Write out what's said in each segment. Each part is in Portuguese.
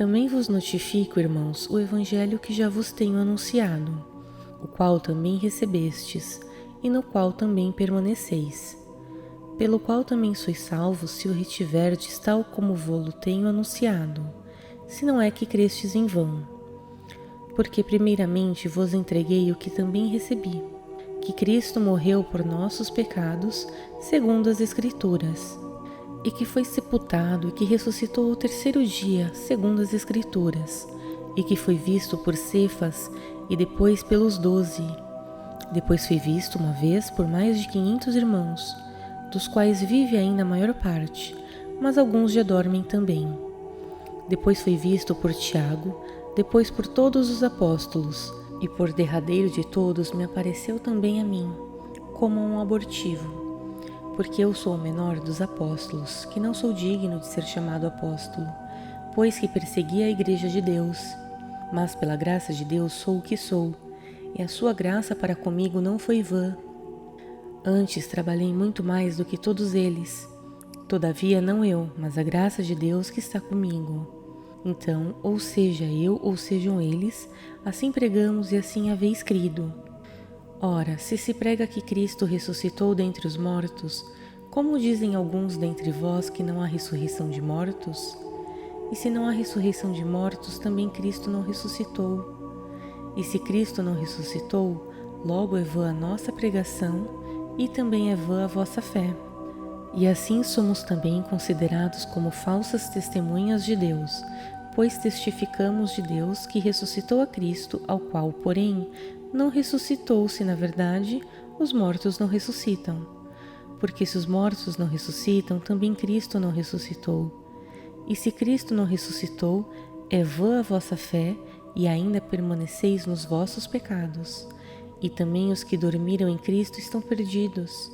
Também vos notifico, irmãos, o evangelho que já vos tenho anunciado, o qual também recebestes, e no qual também permaneceis, pelo qual também sois salvos, se o retiverdes tal como vô-lo tenho anunciado, se não é que crestes em vão. Porque primeiramente vos entreguei o que também recebi, que Cristo morreu por nossos pecados, segundo as Escrituras, e que foi sepultado e que ressuscitou ao terceiro dia, segundo as Escrituras, e que foi visto por Cefas e depois pelos 12. Depois foi visto uma vez por mais de 500 irmãos, dos quais vive ainda a maior parte, mas alguns já dormem também. Depois foi visto por Tiago, depois por todos os apóstolos, e por derradeiro de todos me apareceu também a mim, como um abortivo, porque eu sou o menor dos apóstolos, que não sou digno de ser chamado apóstolo, pois que persegui a igreja de Deus. Mas pela graça de Deus sou o que sou, e a sua graça para comigo não foi vã. Antes trabalhei muito mais do que todos eles. Todavia não eu, mas a graça de Deus que está comigo. Então, ou seja eu, ou sejam eles, assim pregamos e assim haveis crido. Ora, se prega que Cristo ressuscitou dentre os mortos, como dizem alguns dentre vós que não há ressurreição de mortos? E se não há ressurreição de mortos, também Cristo não ressuscitou. E se Cristo não ressuscitou, logo é vã a nossa pregação, e também é vã a vossa fé. E assim somos também considerados como falsas testemunhas de Deus, pois testificamos de Deus que ressuscitou a Cristo, ao qual, porém, não ressuscitou, se na verdade os mortos não ressuscitam. Porque se os mortos não ressuscitam, também Cristo não ressuscitou. E se Cristo não ressuscitou, é vã a vossa fé, e ainda permaneceis nos vossos pecados. E também os que dormiram em Cristo estão perdidos.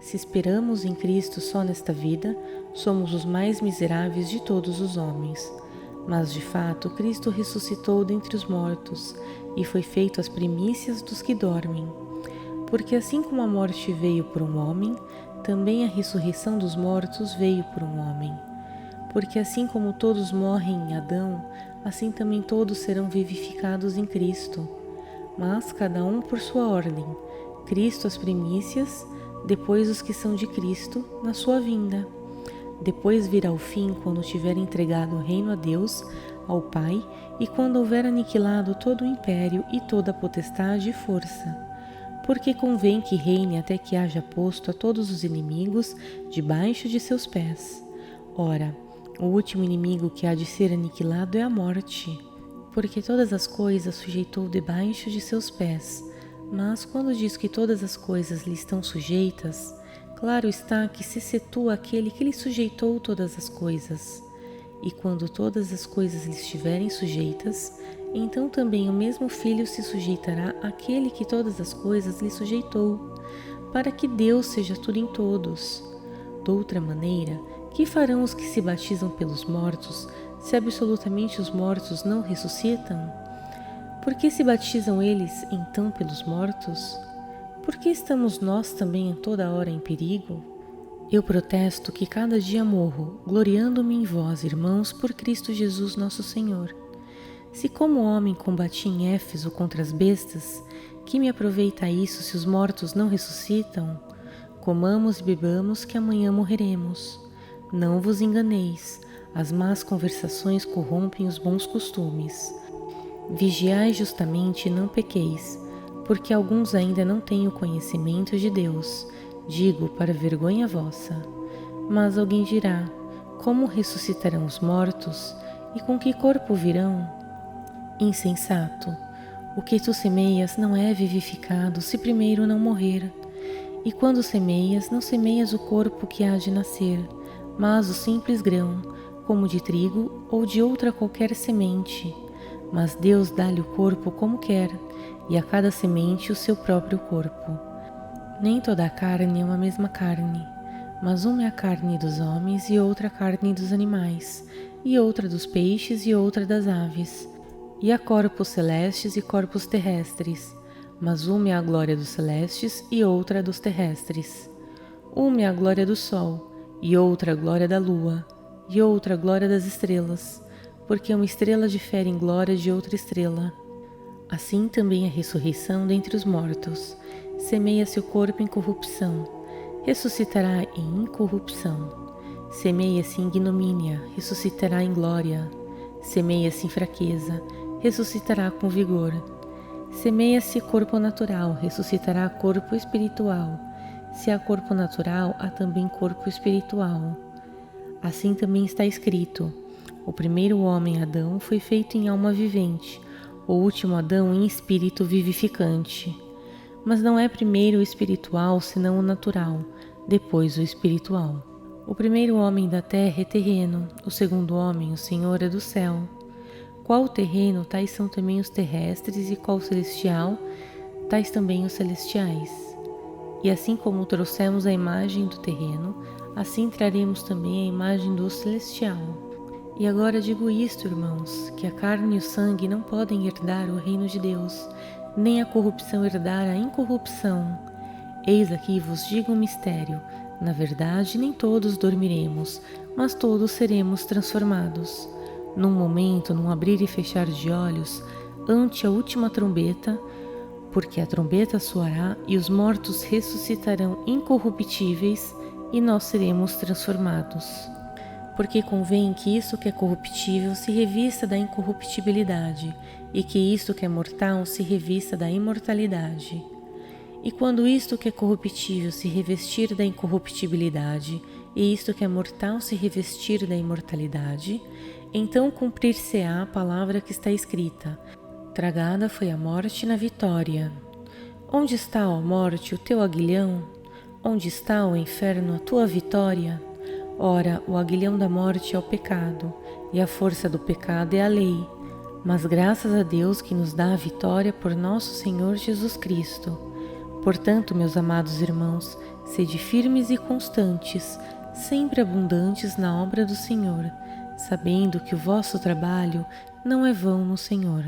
Se esperamos em Cristo só nesta vida, somos os mais miseráveis de todos os homens. Mas, de fato, Cristo ressuscitou dentre os mortos e foi feito as primícias dos que dormem. Porque assim como a morte veio por um homem, também a ressurreição dos mortos veio por um homem. Porque assim como todos morrem em Adão, assim também todos serão vivificados em Cristo. Mas cada um por sua ordem, Cristo as primícias, depois os que são de Cristo, na sua vinda. Depois virá o fim, quando tiver entregado o reino a Deus, ao Pai, e quando houver aniquilado todo o império e toda a potestade e força. Porque convém que reine até que haja posto a todos os inimigos debaixo de seus pés. Ora, o último inimigo que há de ser aniquilado é a morte, porque todas as coisas sujeitou debaixo de seus pés. Mas quando diz que todas as coisas lhe estão sujeitas, claro está que se excetua aquele que lhe sujeitou todas as coisas. E quando todas as coisas lhe estiverem sujeitas, então também o mesmo Filho se sujeitará àquele que todas as coisas lhe sujeitou, para que Deus seja tudo em todos. De outra maneira, que farão os que se batizam pelos mortos, se absolutamente os mortos não ressuscitam? Por que se batizam eles, então, pelos mortos? Por que estamos nós também em toda hora em perigo? Eu protesto que cada dia morro, gloriando-me em vós, irmãos, por Cristo Jesus nosso Senhor. Se como homem combati em Éfeso contra as bestas, que me aproveita isso se os mortos não ressuscitam? Comamos e bebamos, que amanhã morreremos. Não vos enganeis, as más conversações corrompem os bons costumes. Vigiai justamente e não pequeis, porque alguns ainda não têm o conhecimento de Deus, digo para vergonha vossa. Mas alguém dirá, como ressuscitarão os mortos, e com que corpo virão? Insensato, o que tu semeias não é vivificado se primeiro não morrer. E quando semeias, não semeias o corpo que há de nascer, mas o simples grão, como de trigo ou de outra qualquer semente. Mas Deus dá-lhe o corpo como quer, e a cada semente o seu próprio corpo. Nem toda a carne é uma mesma carne, mas uma é a carne dos homens e outra a carne dos animais, e outra dos peixes e outra das aves. E há corpos celestes e corpos terrestres, mas uma é a glória dos celestes e outra dos terrestres. Uma é a glória do sol, e outra a glória da lua, e outra a glória das estrelas. porque uma estrela difere em glória de outra estrela. Assim também a ressurreição dentre os mortos. Semeia-se o corpo em corrupção, ressuscitará em incorrupção. Semeia-se em ignomínia, ressuscitará em glória. Semeia-se em fraqueza, ressuscitará com vigor. Semeia-se corpo natural, ressuscitará corpo espiritual. Se há corpo natural, há também corpo espiritual. Assim também está escrito: o primeiro homem, Adão, foi feito em alma vivente, o último Adão em espírito vivificante. Mas não é primeiro o espiritual, senão o natural, depois o espiritual. O primeiro homem da terra é terreno, o segundo homem, o Senhor, é do céu. Qual o terreno, tais são também os terrestres, e qual o celestial, tais também os celestiais. E assim como trouxemos a imagem do terreno, assim traremos também a imagem do celestial. E agora digo isto, irmãos, que a carne e o sangue não podem herdar o reino de Deus, nem a corrupção herdar a incorrupção. Eis aqui vos digo um mistério: na verdade, nem todos dormiremos, mas todos seremos transformados. Num momento, num abrir e fechar de olhos, ante a última trombeta, porque a trombeta soará e os mortos ressuscitarão incorruptíveis e nós seremos transformados. Porque convém que isto que é corruptível se revista da incorruptibilidade e que isto que é mortal se revista da imortalidade. E quando isto que é corruptível se revestir da incorruptibilidade e isto que é mortal se revestir da imortalidade, então cumprir-se-á a palavra que está escrita: tragada foi a morte na vitória. Onde está, ó morte, o teu aguilhão? Onde está, ó inferno, a tua vitória? Ora, o aguilhão da morte é o pecado, e a força do pecado é a lei. Mas graças a Deus que nos dá a vitória por nosso Senhor Jesus Cristo. Portanto, meus amados irmãos, sede firmes e constantes, sempre abundantes na obra do Senhor, sabendo que o vosso trabalho não é vão no Senhor.